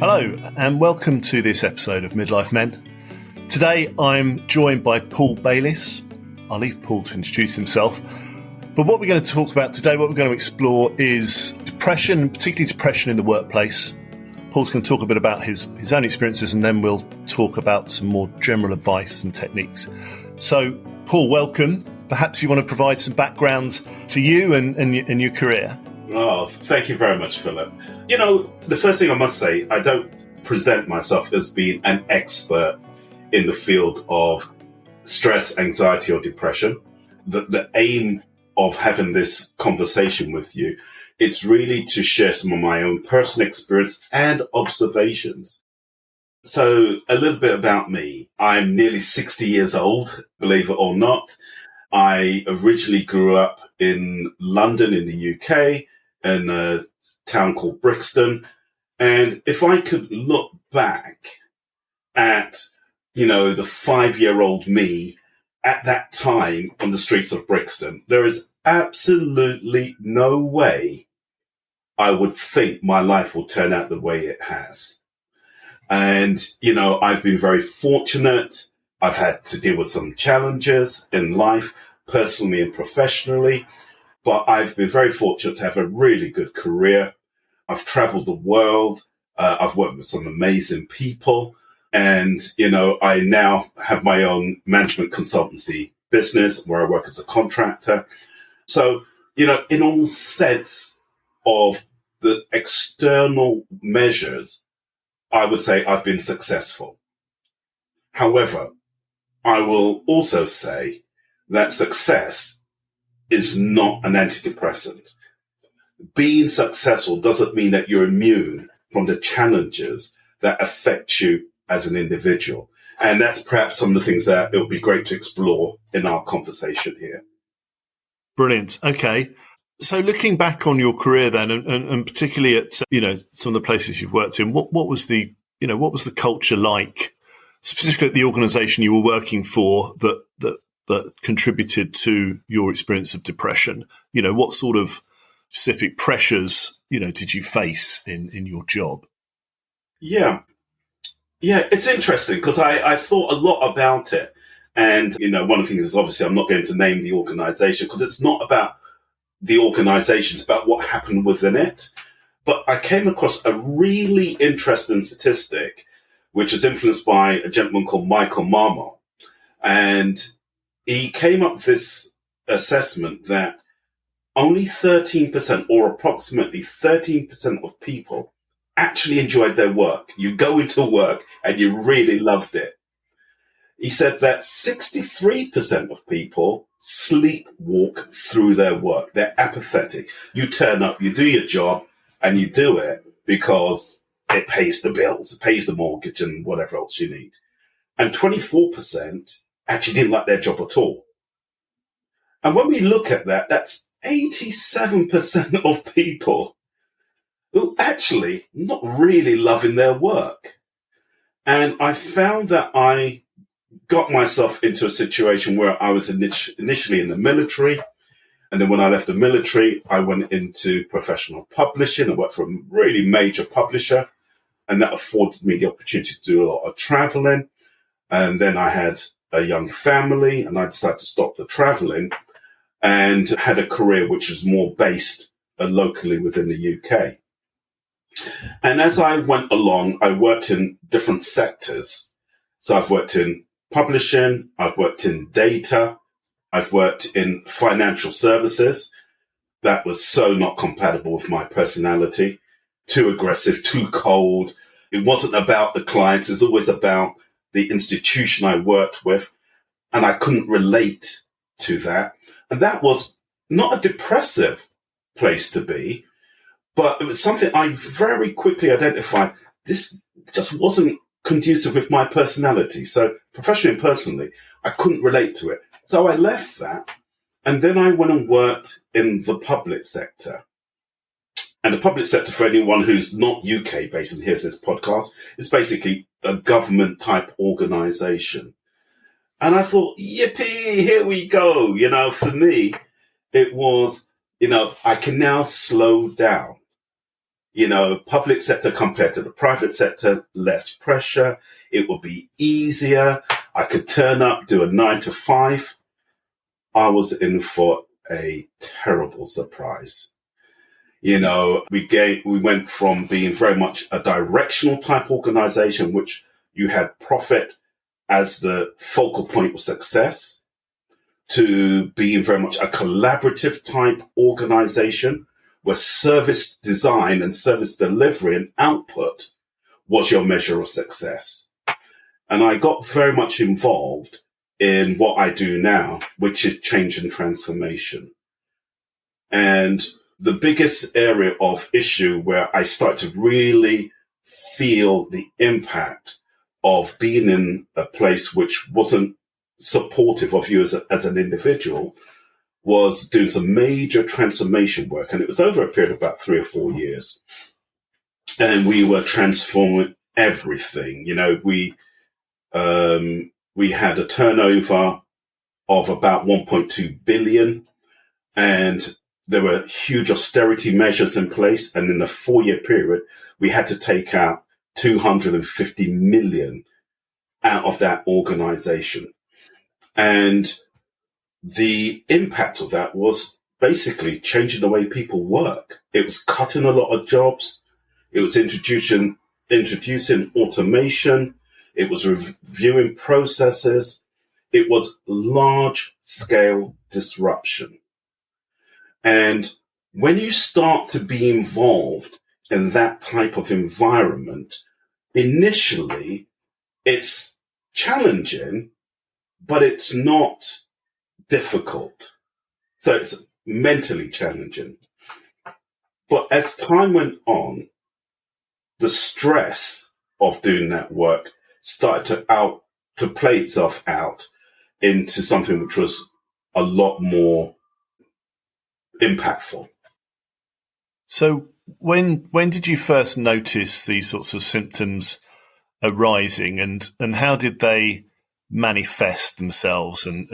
Hello, and welcome to this episode of Midlife Men. Today, I'm joined by Paul Bayliss. I'll leave Paul to introduce himself. But what we're going to talk about today, what we're going to explore is depression, particularly depression in the workplace. Paul's going to talk a bit about his own experiences, and then we'll talk about some more general advice and techniques. So, Paul, welcome. Perhaps you want to provide some background to you and your career. Oh, thank you very much, Philip. You know, the first thing I must say, I don't present myself as being an expert in the field of stress, anxiety, or depression. The aim of having this conversation with you, it's really to share some of my own personal experience and observations. So a little bit about me. I'm nearly 60 years old, believe it or not. I originally grew up in London in the UK, in a town called Brixton. And if I could look back at, the 5-year-old me at that time on the streets of Brixton, there is absolutely no way I would think my life will turn out the way it has. And, I've been very fortunate. I've had to deal with some challenges in life, personally and professionally. But I've been very fortunate to have a really good career. I've traveled the world. I've worked with some amazing people. And, I now have my own management consultancy business where I work as a contractor. So, in all sense of the external measures, I would say I've been successful. However, I will also say that success is not an antidepressant. Being successful doesn't mean that you're immune from the challenges that affect you as an individual. And that's perhaps some of the things that it would be great to explore in our conversation here. Brilliant. Okay. So looking back on your career then, and particularly at, some of the places you've worked in, what was the culture like, specifically at the organisation you were working for that contributed to your experience of depression? What sort of specific pressures, did you face in your job? Yeah, it's interesting because I thought a lot about it. And, one of the things is obviously I'm not going to name the organisation because it's not about the organisation, it's about what happened within it. But I came across a really interesting statistic, which was influenced by a gentleman called Michael Marmot. And he came up with this assessment that only 13% or approximately 13% of people actually enjoyed their work. You go into work and you really loved it. He said that 63% of people sleepwalk through their work. They're apathetic. You turn up, you do your job, and you do it because it pays the bills, it pays the mortgage and whatever else you need. And 24% actually didn't like their job at all. And when we look at that, that's 87% of people who actually not really loving their work. And I found that I got myself into a situation where I was initially in the military. And then when I left the military, I went into professional publishing. I worked for a really major publisher, and that afforded me the opportunity to do a lot of traveling. And then I had a young family, and I decided to stop the traveling and had a career which was more based locally within the UK. And as I went along, I worked in different sectors. So I've worked in publishing, I've worked in data, I've worked in financial services. That was so not compatible with my personality. Too aggressive, too cold. It wasn't about the clients. It's always about the institution I worked with. And I couldn't relate to that. And that was not a depressive place to be, but it was something I very quickly identified. This just wasn't conducive with my personality. So professionally and personally, I couldn't relate to it. So I left that. And then I went and worked in the public sector. And the public sector, for anyone who's not UK based and hears this podcast, is basically a government type organization. And I thought, yippee, here we go. For me, it was, I can now slow down. Public sector compared to the private sector, less pressure. It would be easier. I could turn up, do a 9 to 5. I was in for a terrible surprise. We went from being very much a directional type organization, which you had profit as the focal point of success, to being very much a collaborative type organization where service design and service delivery and output was your measure of success. And I got very much involved in what I do now, which is change and transformation. And the biggest area of issue where I start to really feel the impact of being in a place which wasn't supportive of you as an individual was doing some major transformation work. And it was over a period of about 3 or 4 years. And we were transforming everything. We had a turnover of about 1.2 billion, and there were huge austerity measures in place. And in a 4-year period, we had to take out 250 million out of that organization. And the impact of that was basically changing the way people work. It was cutting a lot of jobs. It was introducing automation. It was reviewing processes. It was large scale disruption. And when you start to be involved in that type of environment, initially it's challenging, but it's not difficult. So it's mentally challenging. But as time went on, the stress of doing that work started to play itself out into something which was a lot more impactful. So when did you first notice these sorts of symptoms arising, and how did they manifest themselves and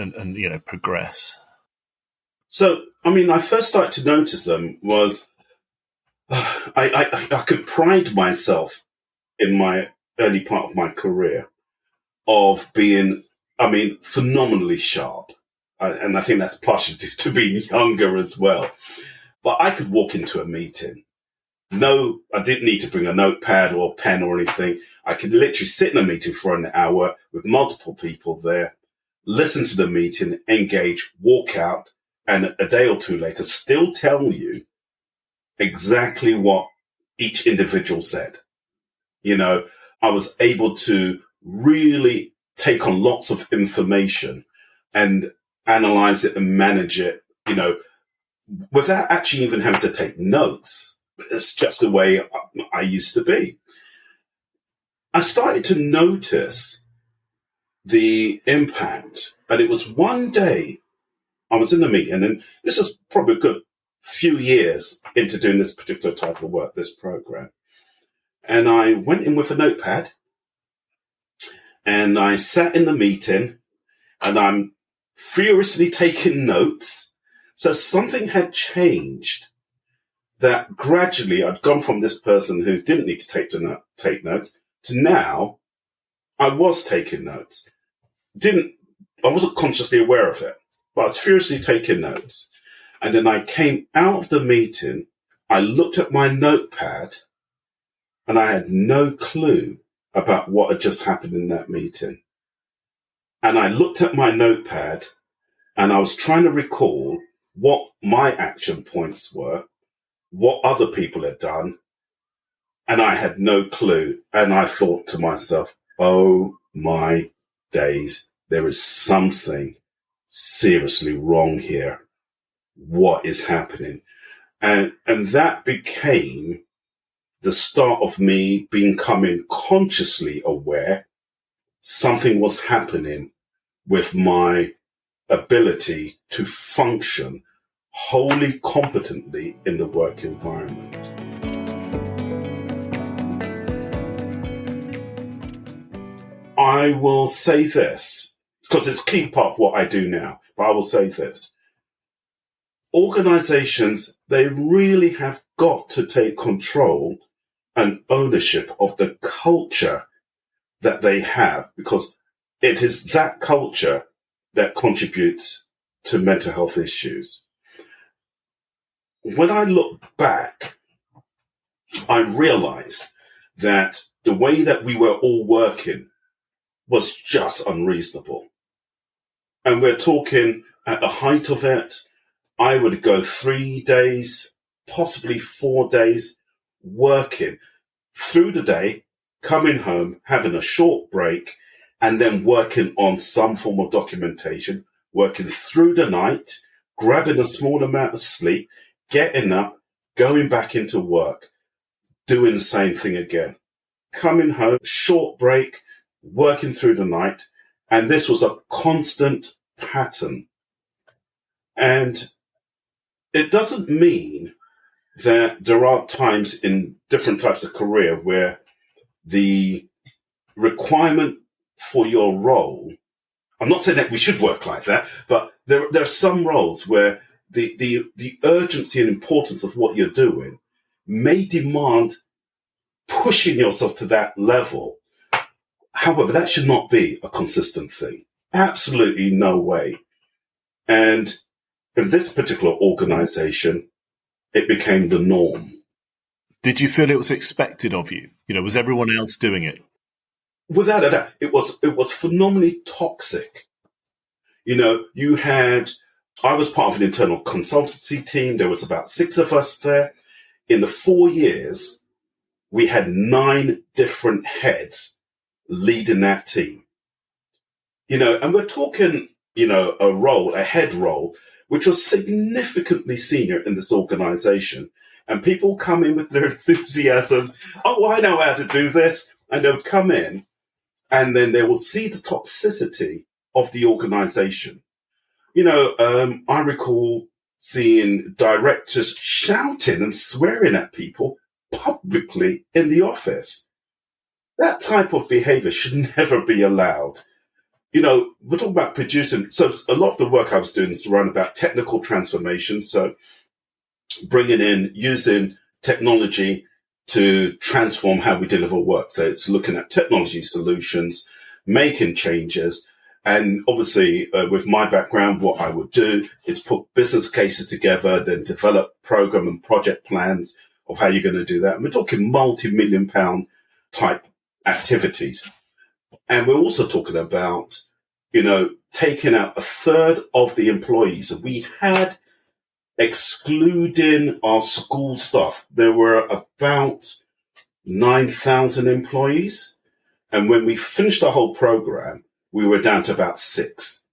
progress? So, I first started to notice them was I could pride myself in my early part of my career of being, phenomenally sharp. And I think that's partially due to being younger as well. But I could walk into a meeting. No, I didn't need to bring a notepad or pen or anything. I could literally sit in a meeting for an hour with multiple people there, listen to the meeting, engage, walk out, and a day or two later still tell you exactly what each individual said. I was able to really take on lots of information and analyze it and manage it, without actually even having to take notes. It's just the way I used to be. I started to notice the impact, and it was one day I was in a meeting, and this is probably a good few years into doing this particular type of work, this program. And I went in with a notepad, and I sat in the meeting, and I'm furiously taking notes. So something had changed, that gradually I'd gone from this person who didn't need to take notes to now I was taking notes. I wasn't consciously aware of it, but I was furiously taking notes. And then I came out of the meeting, I looked at my notepad, and I had no clue about what had just happened in that meeting. And I looked at my notepad, and I was trying to recall what my action points were, what other people had done, and I had no clue. And I thought to myself, oh my days, there is something seriously wrong here. What is happening? And that became the start of me becoming consciously aware something was happening with my ability to function wholly competently in the work environment. I will say this, because it's a key part of what I do now, but I will say this. Organizations, they really have got to take control and ownership of the culture that they have, because it is that culture that contributes to mental health issues. When I look back, I realized that the way that we were all working was just unreasonable. And we're talking at the height of it, I would go 3 days, possibly 4 days working through the day, coming home, having a short break, and then working on some form of documentation, working through the night, grabbing a small amount of sleep, getting up, going back into work, doing the same thing again. Coming home, short break, working through the night, and this was a constant pattern. And it doesn't mean that there aren't times in different types of career where the requirement for your role, I'm not saying that we should work like that, but there are some roles where the urgency and importance of what you're doing may demand pushing yourself to that level. However, that should not be a consistent thing. Absolutely no way. And in this particular organization, it became the norm. Did you feel it was expected of you? Was everyone else doing it? Without a doubt, it was phenomenally toxic. I was part of an internal consultancy team. There was about 6 of us there. In the 4 years, we had 9 different heads leading that team. And we're talking, a head role, which was significantly senior in this organization. And people come in with their enthusiasm. Oh, I know how to do this. And they'll come in and then they will see the toxicity of the organization. I recall seeing directors shouting and swearing at people publicly in the office. That type of behavior should never be allowed. We're talking about producing. So a lot of the work I was doing is around about technical transformation. So bringing in, using technology to transform how we deliver work. So it's looking at technology solutions, making changes. And obviously, with my background, what I would do is put business cases together, then develop program and project plans of how you're going to do that. And we're talking multi-million-pound type activities. And we're also talking about, taking out a third of the employees. We had, excluding our school staff, there were about 9,000 employees. And when we finished the whole program, we were down to about 6.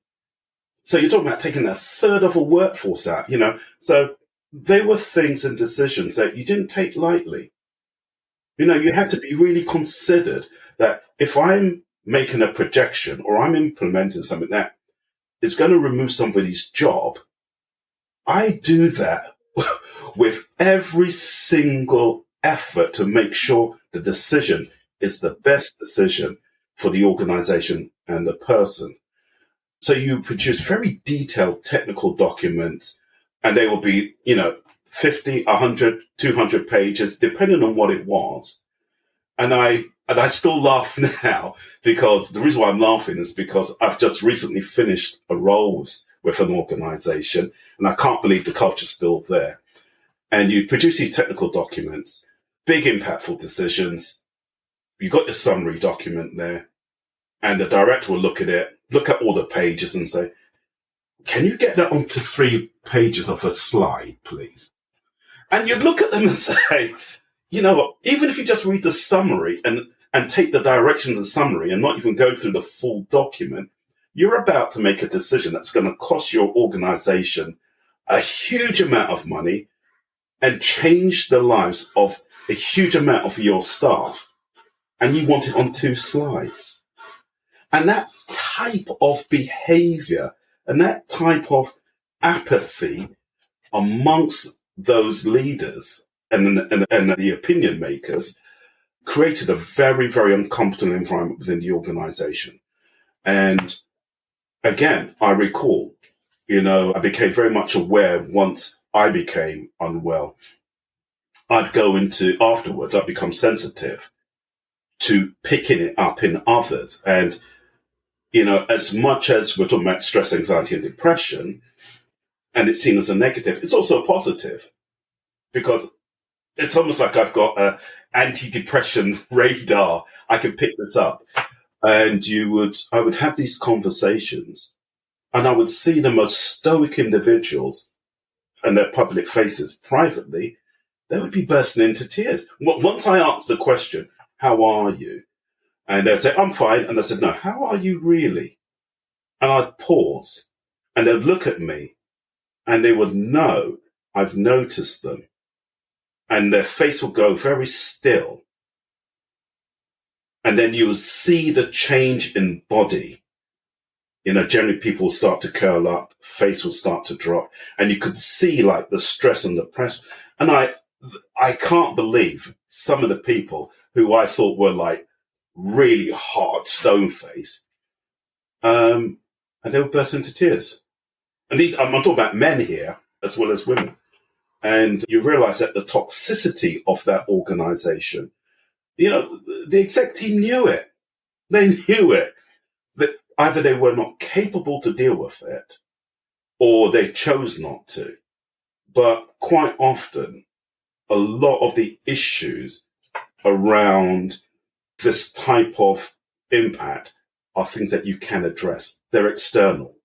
So you're talking about taking a third of a workforce out, So they were things and decisions that you didn't take lightly. You had to be really considered that if I'm making a projection or I'm implementing something that is going to remove somebody's job, I do that with every single effort to make sure the decision is the best decision for the organization and the person. So you produce very detailed technical documents, and they will be, 50, 100, 200 pages, depending on what it was. And I still laugh now, because the reason why I'm laughing is because I've just recently finished a role with an organization, and I can't believe the culture's still there. And you produce these technical documents, big impactful decisions. You got your summary document there, and the director will look at it, look at all the pages and say, can you get that onto 3 pages of a slide, please? And you look at them and say, even if you just read the summary and take the direction of the summary and not even go through the full document, you're about to make a decision that's going to cost your organization a huge amount of money and change the lives of a huge amount of your staff. And you want it on 2 slides. And that type of behavior and that type of apathy amongst those leaders and the opinion makers created a very, very uncomfortable environment within the organization. And again, I recall, I became very much aware once I became unwell. I'd become sensitive to picking it up in others. And, as much as we're talking about stress, anxiety, and depression, and it's seen as a negative, it's also a positive, because it's almost like I've got a anti-depression radar. I can pick this up. And I would have these conversations, and I would see the most stoic individuals and their public faces privately, they would be bursting into tears. Once I asked the question, how are you? And they'd say, I'm fine. And I said, no, how are you really? And I'd pause, and they'd look at me, and they would know I've noticed them. And their face would go very still. And then you will see the change in body. Generally people will start to curl up, face will start to drop, and you could see like the stress and the press. And I can't believe some of the people who I thought were like really hard stone face, and they would burst into tears. And I'm talking about men here as well as women. And you realize that the toxicity of that organization, the exec team knew it. They knew it. That either they were not capable to deal with it, or they chose not to. But quite often, a lot of the issues around this type of impact are things that you can address. They're external.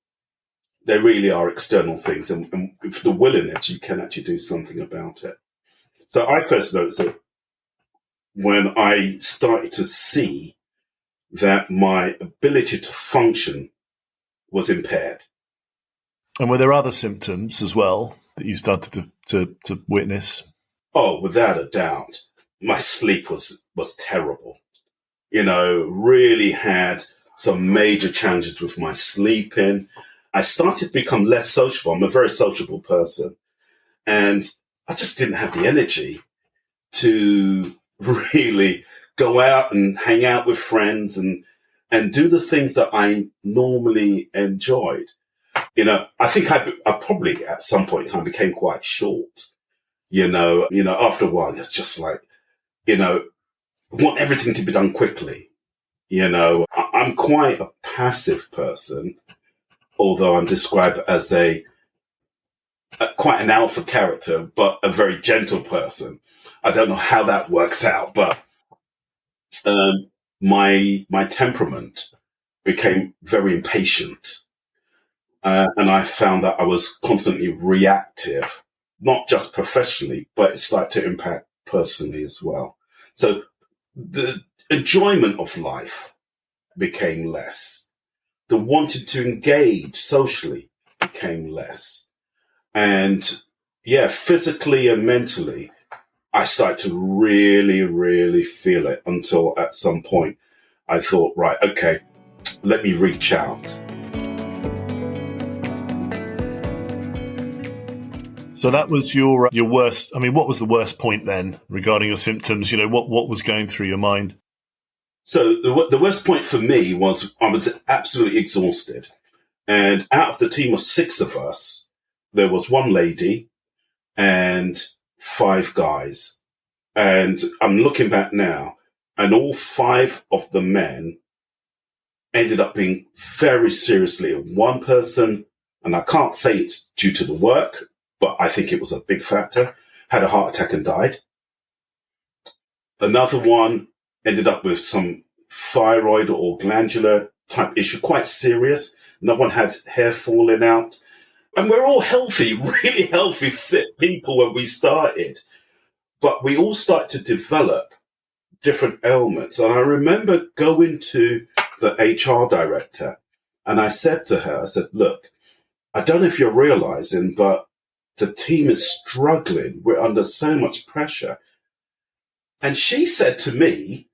They really are external things. And with the willingness, you can actually do something about it. So I first noticed it when I started to see that my ability to function was impaired. And were there other symptoms as well that you started to witness? Oh, without a doubt. My sleep was terrible. Really had some major challenges with my sleeping. I started to become less sociable. I'm a very sociable person. And I just didn't have the energy to really go out and hang out with friends and do the things that I normally enjoyed. I think I probably at some point in time became quite short. After a while, it's just like, want everything to be done quickly. I'm quite a passive person, although I'm described as quite an alpha character, but a very gentle person. I don't know how that works out, but my temperament became very impatient. And I found that I was constantly reactive, not just professionally, but it started to impact personally as well. So the enjoyment of life became less. The wanting to engage socially became less. And physically and mentally, I started to really, really feel it until at some point I thought, right, okay, let me reach out. So that was your worst. I mean, what was the worst point then regarding your symptoms? What was going through your mind? So the worst point for me was I was absolutely exhausted. And out of the team of 6 of us, there was 1 lady and 5 guys. And I'm looking back now, and all 5 of the men ended up being very seriously. One person, and I can't say it's due to the work, but I think it was a big factor, had a heart attack and died. Another one ended up with some thyroid or glandular type issue, quite serious. Another one had hair falling out. And we're all healthy, really healthy, fit people when we started. But we all started to develop different ailments. And I remember going to the HR director, and I said to her, look, I don't know if you're realizing, but the team is struggling. We're under so much pressure. And she said to me,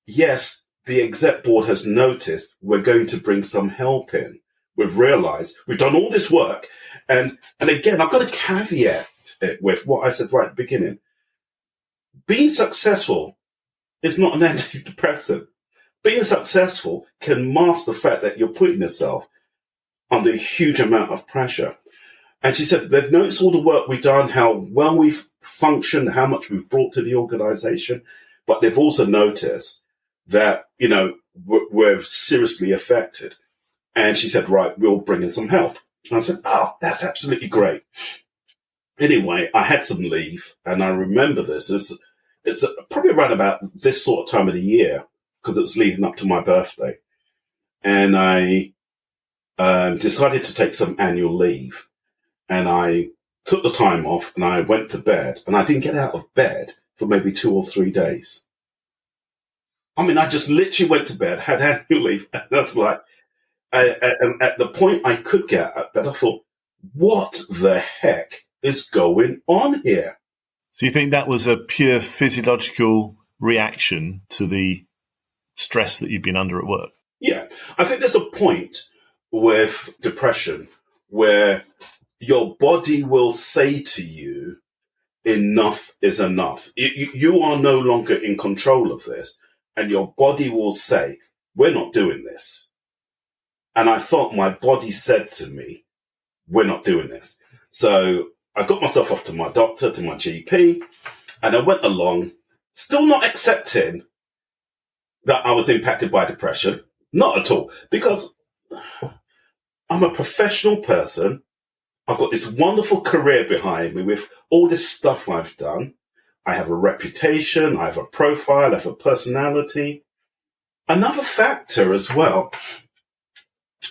yes, the exec board has noticed we're going to bring some help in. We've realized we've done all this work. And again, I've got to caveat it with what I said right at the beginning. Being successful is not an antidepressant. Being successful can mask the fact that you're putting yourself under a huge amount of pressure. And she said they've noticed all the work we've done, how well we've functioned, how much we've brought to the organization. But they've also noticed that, we're seriously affected. And she said, right, we'll bring in some help. And I said, oh, that's absolutely great. Anyway, I had some leave, and I remember this. It's probably around about this sort of time of the year, because it was leading up to my birthday. And I decided to take some annual leave. And I took the time off, and I went to bed. And I didn't get out of bed for maybe 2 or 3 days. I mean, I just literally went to bed, had annual leave, and that's like, and at the point I could get out of bed, I thought, what the heck is going on here? So you think that was a pure physiological reaction to the stress that you've been under at work? Yeah. I think there's a point with depression where your body will say to you, enough is enough. You are no longer in control of this, and your body will say, we're not doing this. And I thought my body said to me, we're not doing this. So I got myself off to my doctor, to my GP, and I went along, still not accepting that I was impacted by depression. Not at all, because I'm a professional person. I've got this wonderful career behind me with all this stuff I've done. I have a reputation, I have a profile, I have a personality. Another factor as well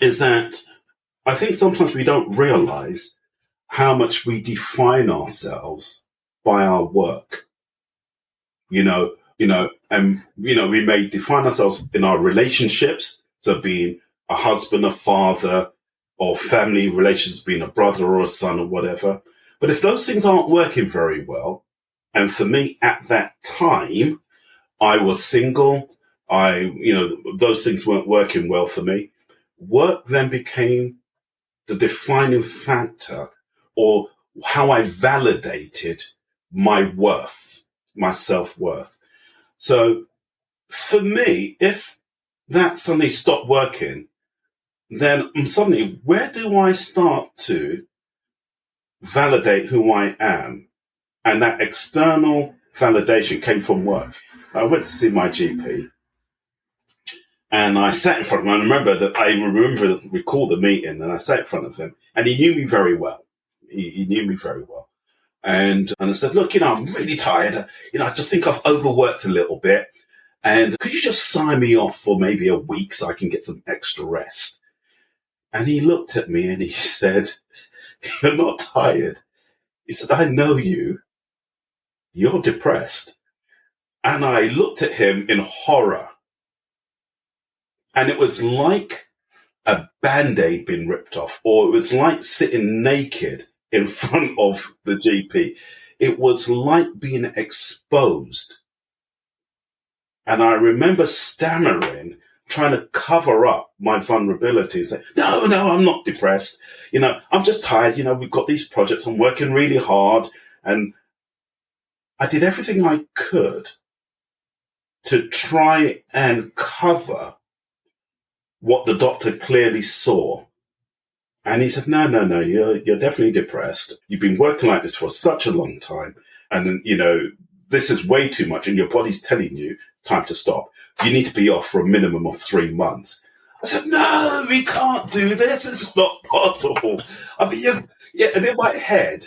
is that I think sometimes we don't realize how much we define ourselves by our work. We may define ourselves in our relationships, so being a husband, a father, or family relations, being a brother or a son or whatever. But if those things aren't working very well, and for me at that time, I was single, those things weren't working well for me. Work then became the defining factor, or how I validated my worth, my self-worth. So for me, if that suddenly stopped working, then suddenly, where do I start to validate who I am? And that external validation came from work. I went to see my GP, and I sat in front of him. I recall the meeting, and I sat in front of him, and he knew me very well. He knew me very well. And I said, look, I'm really tired. I just think I've overworked a little bit. And could you just sign me off for maybe a week so I can get some extra rest? And he looked at me and he said, you're not tired. He said, I know you. You're depressed. And I looked at him in horror. And it was like a Band-Aid being ripped off, or it was like sitting naked in front of the GP. It was like being exposed. And I remember stammering, trying to cover up my vulnerability and say, no, I'm not depressed. I'm just tired. We've got these projects. I'm working really hard. And I did everything I could to try and cover what the doctor clearly saw. And he said, no, you're definitely depressed. You've been working like this for such a long time. And, this is way too much. And your body's telling you time to stop. You need to be off for a minimum of 3 months. I said, no, we can't do this. It's not possible. I mean, and in my head,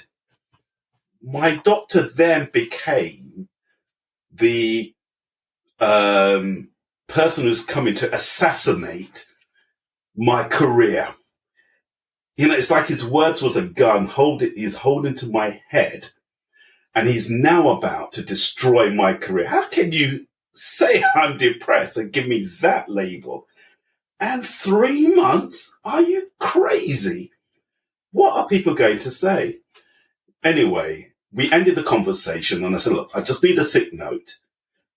my doctor then became the person who's coming to assassinate my career. It's like his words was a gun. He's holding to my head, and he's now about to destroy my career. How can you say I'm depressed and give me that label? And 3 months? Are you crazy? What are people going to say? Anyway, we ended the conversation, and I said, look, I just need a sick note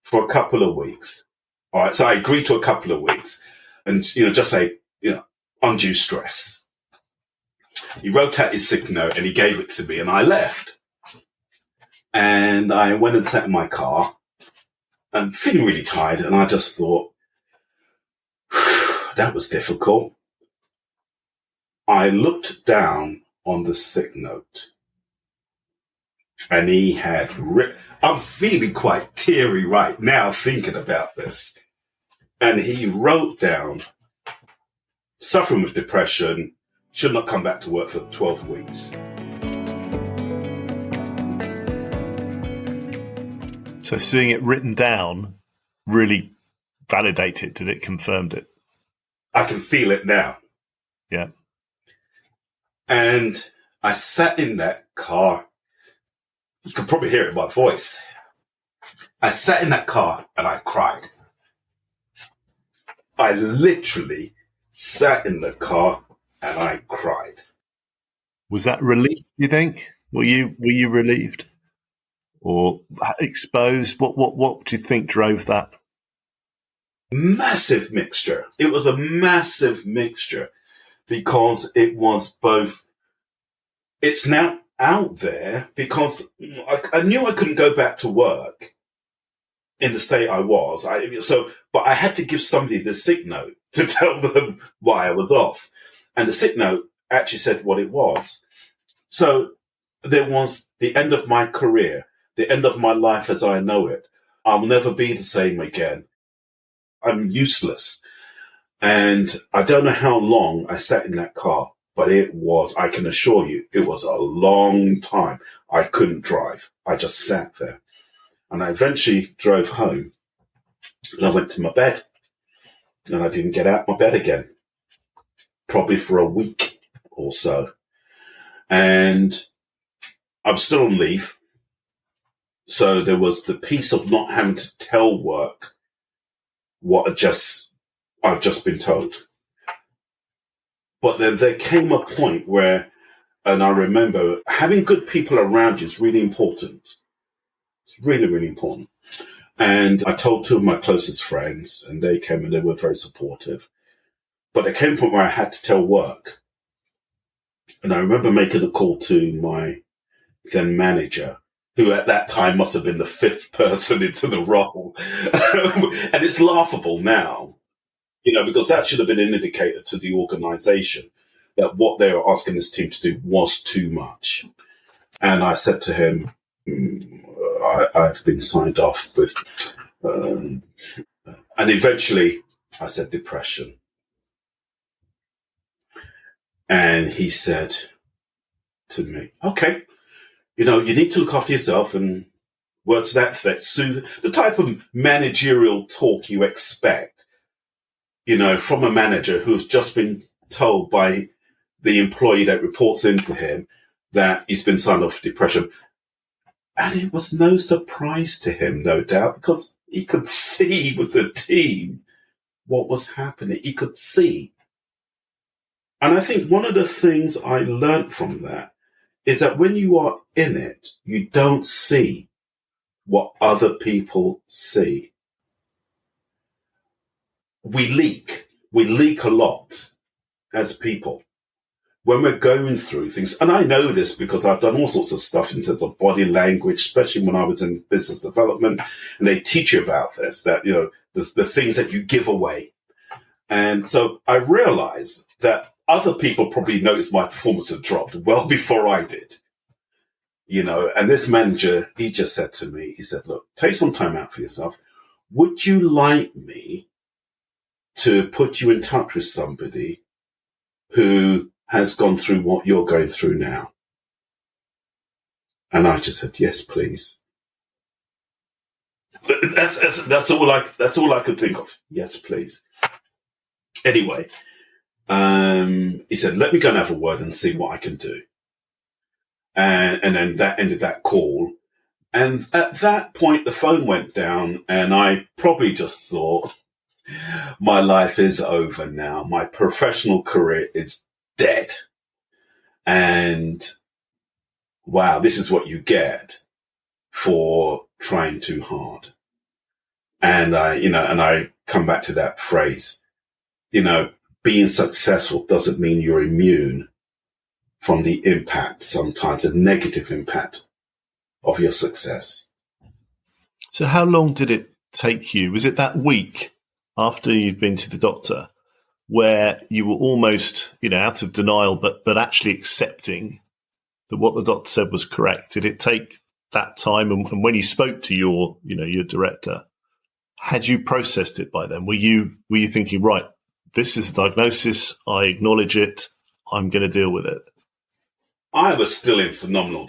for a couple of weeks. All right, so I agreed to a couple of weeks, and just say, undue stress. He wrote out his sick note and he gave it to me, and I left. And I went and sat in my car and feeling really tired, and I just thought, that was difficult. I looked down on the sick note. And he had I'm feeling quite teary right now thinking about this. And he wrote down, suffering with depression, should not come back to work for 12 weeks. So seeing it written down really validated it, did it? Confirmed it? I can feel it now. Yeah. And I sat in that car. You can probably hear it in my voice. I sat in that car and I cried. I literally sat in the car and I cried. Was that relief, do you think? Were you relieved? Or exposed? What do you think drove that? Massive mixture. It was a massive mixture because it was both. It's now out there because I knew I couldn't go back to work in the state I was. But I had to give somebody the sick note to tell them why I was off. And the sick note actually said what it was. So there was the end of my career, the end of my life as I know it. I'll never be the same again. I'm useless. And I don't know how long I sat in that car, but I can assure you, it was a long time. I couldn't drive. I just sat there. And I eventually drove home and I went to my bed and I didn't get out of my bed again, probably for a week or so. And I'm still on leave. So there was the piece of not having to tell work what I've just been told. But then there came a point where, and I remember having good people around you is really important. It's really, really important. And I told two of my closest friends and they came and they were very supportive. But there came a point where I had to tell work. And I remember making a call to my then manager, who at that time must have been the fifth person into the role. And it's laughable now, because that should have been an indicator to the organization that what they were asking this team to do was too much. And I said to him, I've been signed off with, and eventually I said depression. And he said to me, okay, you need to look after yourself, and words to that effect, soothe, the type of managerial talk you expect, from a manager who's just been told by the employee that reports into him that he's been signed off for depression. And it was no surprise to him, no doubt, because he could see with the team what was happening. He could see. And I think one of the things I learned from that is that when you are in it, you don't see what other people see. We leak a lot as people when we're going through things. And I know this because I've done all sorts of stuff in terms of body language, especially when I was in business development, and they teach you about this, that, the things that you give away. And so I realized that other people probably noticed my performance had dropped well before I did. And this manager, he just said to me, he said, look, take some time out for yourself. Would you like me to put you in touch with somebody who has gone through what you're going through now? And I just said, yes, please. That's all I could think of. Yes, please. Anyway, he said, let me go and have a word and see what I can do. And then that ended that call. And at that point, the phone went down and I probably just thought, my life is over now. My professional career is dead. And wow, this is what you get for trying too hard. And I come back to that phrase, being successful doesn't mean you're immune from the impact, sometimes a negative impact of your success. So how long did it take you? Was it that week after you'd been to the doctor where you were almost, out of denial, but actually accepting that what the doctor said was correct? Did it take that time? And when you spoke to your director, had you processed it by then? Were you thinking, right, this is a diagnosis, I acknowledge it, I'm going to deal with it? I was still in phenomenal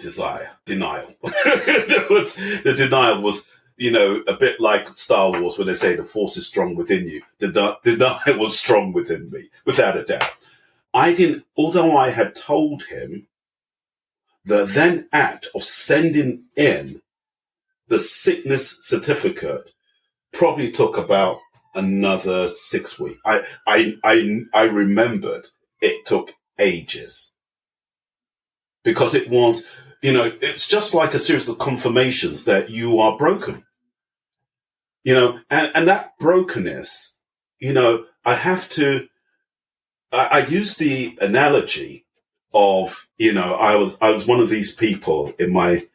denial. The denial was, a bit like Star Wars when they say the force is strong within you. The denial was strong within me, without a doubt. Although I had told him, the then act of sending in the sickness certificate probably took about another 6 weeks. I remembered it took ages. Because it was, it's just like a series of confirmations that you are broken. And that brokenness, I use the analogy of, I was one of these people in my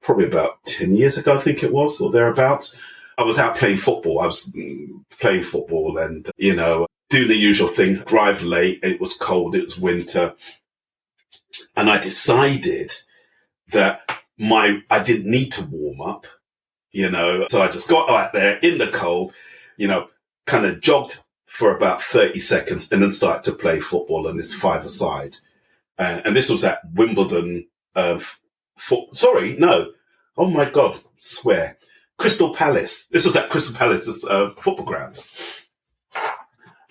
probably about 10 years ago, I think it was, or thereabouts. I was out playing football. I was playing football and, doing the usual thing, drive late. It was cold. It was winter. And I decided that I didn't need to warm up, so I just got out there in the cold, kind of jogged for about 30 seconds and then started to play football, and it's five-a-side. And this was at Wimbledon, oh my God, swear. Crystal Palace. This was at Crystal Palace's football grounds.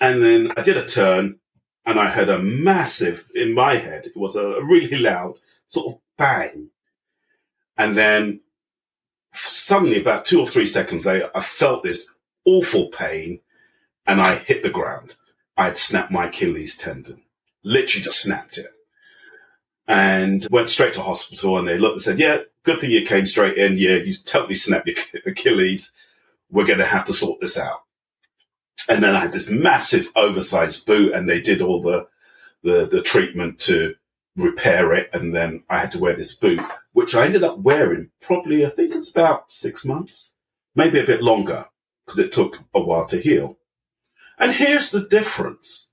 And then I did a turn, and I heard a massive, in my head, it was a really loud sort of bang. And then suddenly, about 2 or 3 seconds later, I felt this awful pain, and I hit the ground. I had snapped my Achilles tendon. Literally just snapped it. And went straight to hospital, and they looked and said, yeah, good thing you came straight in. Yeah, you totally snapped your Achilles. We're going to have to sort this out. And then I had this massive oversized boot, and they did all the treatment to repair it. And then I had to wear this boot, which I ended up wearing probably, I think it's about 6 months, maybe a bit longer, because it took a while to heal. And here's the difference.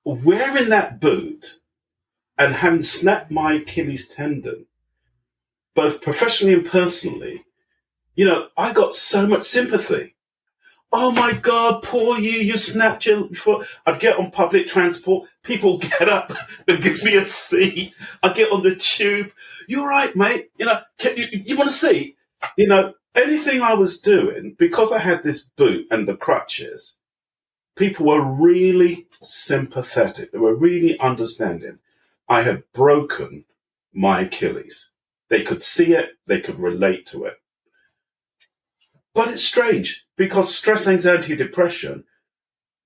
Wearing that boot and having snapped my Achilles tendon, both professionally and personally, I got so much sympathy. Oh my God, poor you snapped your foot. I'd get on public transport, people get up and give me a seat. I get on the tube. You're right, mate. You want a seat? Anything I was doing, because I had this boot and the crutches, people were really sympathetic. They were really understanding. I had broken my Achilles. They could see it. They could relate to it. But it's strange because stress, anxiety, depression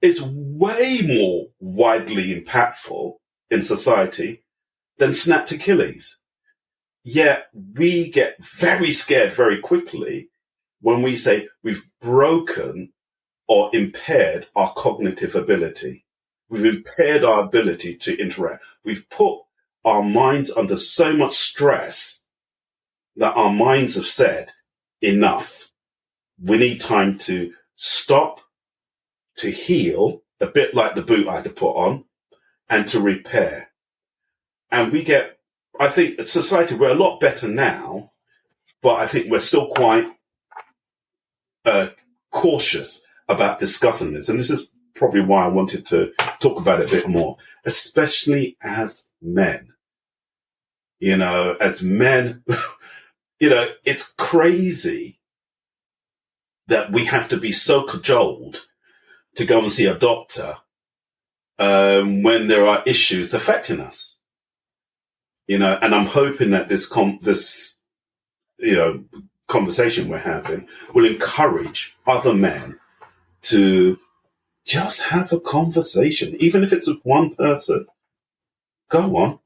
is way more widely impactful in society than snapped Achilles. Yet we get very scared very quickly when we say we've broken or impaired our cognitive ability. We've impaired our ability to interact. We've put our minds under so much stress that our minds have said, enough. We need time to stop, to heal, a bit like the boot I had to put on, and to repair. And I think as society, we're a lot better now, but I think we're still quite cautious about discussing this. And this is probably why I wanted to talk about it a bit more, especially as men. As men, it's crazy that we have to be so cajoled to go and see a doctor when there are issues affecting us. And I'm hoping that this conversation we're having will encourage other men to just have a conversation, even if it's with one person. Go on.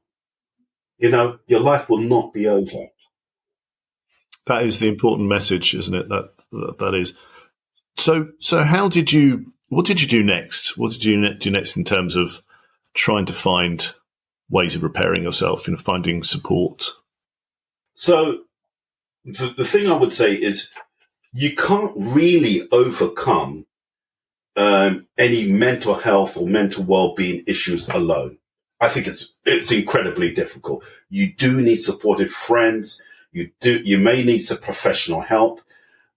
Your life will not be over. That is the important message, isn't it? That is. So what did you do next? What did you do next in terms of trying to find ways of repairing yourself, finding support? So the thing I would say is you can't really overcome any mental health or mental well-being issues alone. I think it's incredibly difficult. You do need supportive friends. You may need some professional help,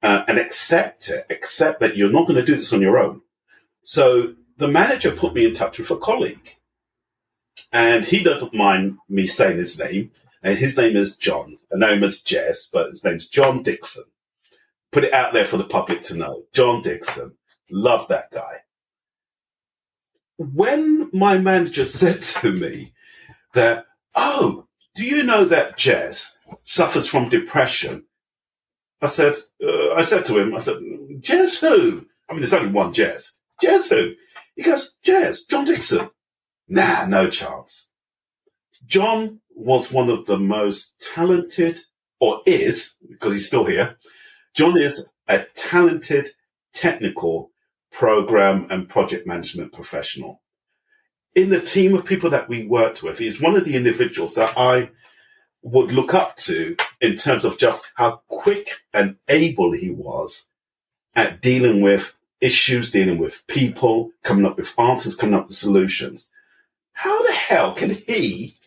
and accept that you're not going to do this on your own. So the manager put me in touch with a colleague, and he doesn't mind me saying his name, and his name is John. I know him as Jess, but his name's John Dixon. Put it out there for the public to know. John Dixon. Love that guy. When my manager said to me that, oh, do you know that Jess suffers from depression? I said to him, Jess who? I mean, there's only one Jess. Jess who? He goes, Jess, John Dixon. Nah, no chance. John was one of the most talented, or is, because he's still here, John is a talented technical program and project management professional. In the team of people that we worked with, he's one of the individuals that I would look up to in terms of just how quick and able he was at dealing with issues, dealing with people, coming up with answers, coming up with solutions. How the hell can he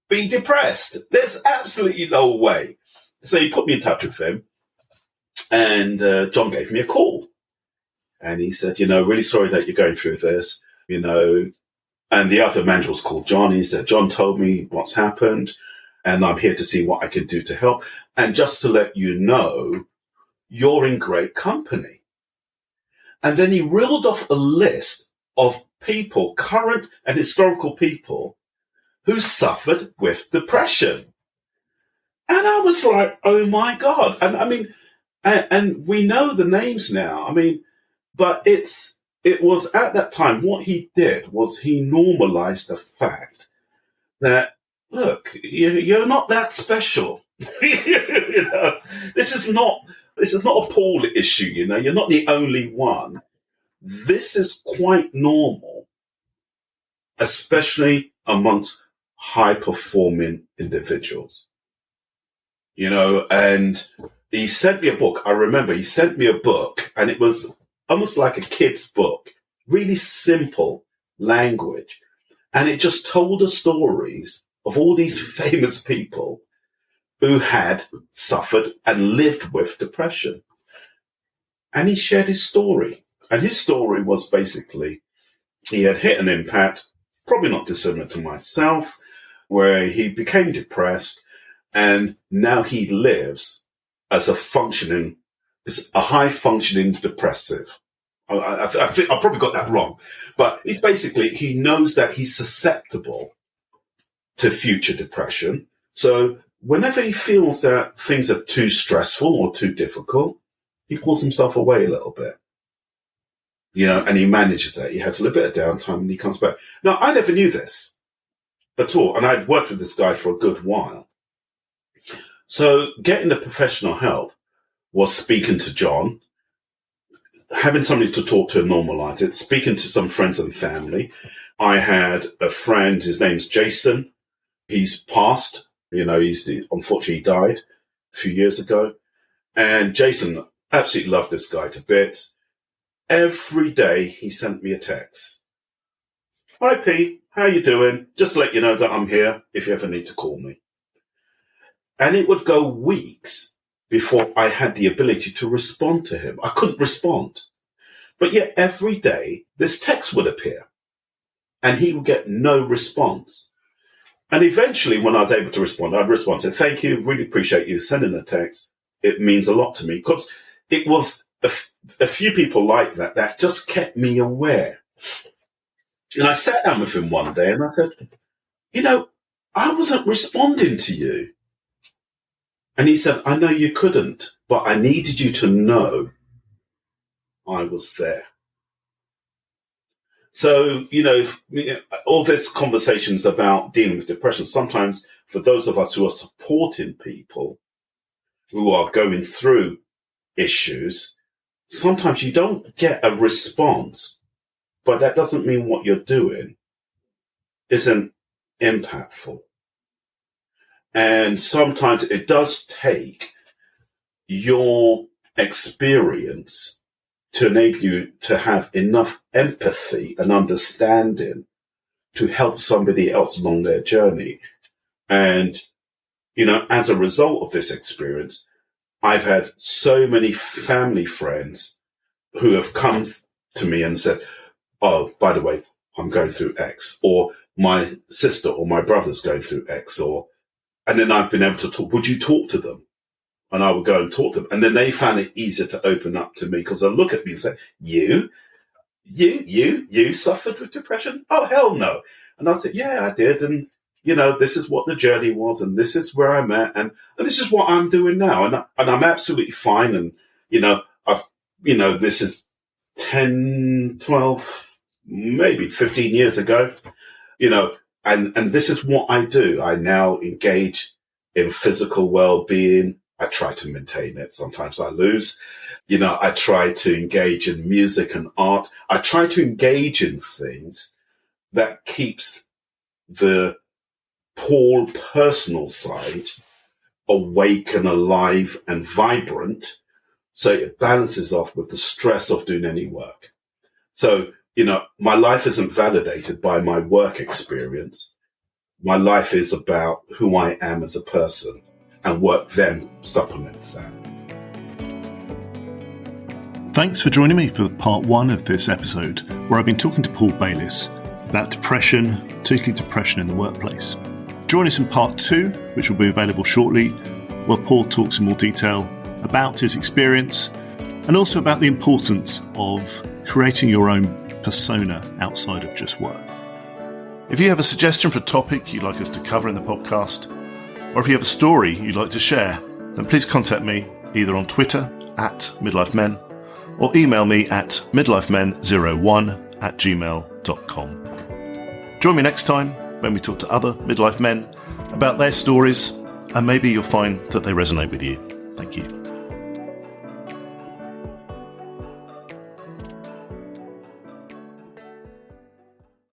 be depressed? There's absolutely no way. So he put me in touch with him, and John gave me a call. And he said, really sorry that you're going through this, and the other manager was called John. He said, John told me what's happened, and I'm here to see what I can do to help. And just to let you know, you're in great company. And then he reeled off a list of people, current and historical people, who suffered with depression. And I was like, oh my God. And I mean, and we know the names now. I mean, but it was at that time, what he did was he normalized the fact that, look, you're not that special. This is not a Paul issue, you're not the only one. This is quite normal, especially amongst high-performing individuals. And he sent me a book. I remember he sent me a book, and it was almost like a kid's book, really simple language. And it just told the stories of all these famous people who had suffered and lived with depression. And he shared his story. And his story was basically, he had hit an impact, probably not dissimilar to myself, where he became depressed, and now he lives as a high-functioning depressive. I think I probably got that wrong. But it's basically, he knows that he's susceptible to future depression. So whenever he feels that things are too stressful or too difficult, he pulls himself away a little bit. And he manages that. He has a little bit of downtime and he comes back. Now, I never knew this at all. And I'd worked with this guy for a good while. So getting the professional help was speaking to John, having somebody to talk to and normalize it, speaking to some friends and family. I had a friend, his name's Jason. He's passed, unfortunately he died a few years ago. And Jason absolutely loved this guy to bits. Every day he sent me a text. Hi P, how you doing? Just to let you know that I'm here if you ever need to call me. And it would go weeks before I had the ability to respond to him. I couldn't respond. But yet every day this text would appear and he would get no response. And eventually when I was able to respond, I'd respond and say, thank you, really appreciate you sending a text. It means a lot to me, because it was a few people like that just kept me aware. And I sat down with him one day and I said, I wasn't responding to you. And he said, I know you couldn't, but I needed you to know I was there. So, all this conversations about dealing with depression, sometimes for those of us who are supporting people who are going through issues, sometimes you don't get a response, but that doesn't mean what you're doing isn't impactful. And sometimes it does take your experience to enable you to have enough empathy and understanding to help somebody else along their journey. And, as a result of this experience, I've had so many family friends who have come to me and said, oh, by the way, I'm going through X, or my sister or my brother's going through X, and then I've been able to talk. Would you talk to them? And I would go and talk to them. And then they found it easier to open up to me because they'll look at me and say, you suffered with depression? Oh, hell no. And I'd say, yeah, I did. And, this is what the journey was, and this is where I'm at, and this is what I'm doing now. And I'm absolutely fine. And, this is 10, 12, maybe 15 years ago, and this is what I do. I now engage in physical well-being. I try to maintain it. Sometimes I lose. I try to engage in music and art. I try to engage in things that keeps the Paul personal side awake and alive and vibrant, so it balances off with the stress of doing any work. So, my life isn't validated by my work experience. My life is about who I am as a person, and work then supplements that. Thanks for joining me for part 1 of this episode, where I've been talking to Paul Bayliss about depression, particularly depression in the workplace. Join us in part 2, which will be available shortly, where Paul talks in more detail about his experience and also about the importance of creating your own persona outside of just work. If you have a suggestion for a topic you'd like us to cover in the podcast, or if you have a story you'd like to share, then please contact me either on Twitter @midlifemen or email me at midlifemen01@gmail.com. Join me next time when we talk to other midlife men about their stories, and maybe you'll find that they resonate with you. Thank you.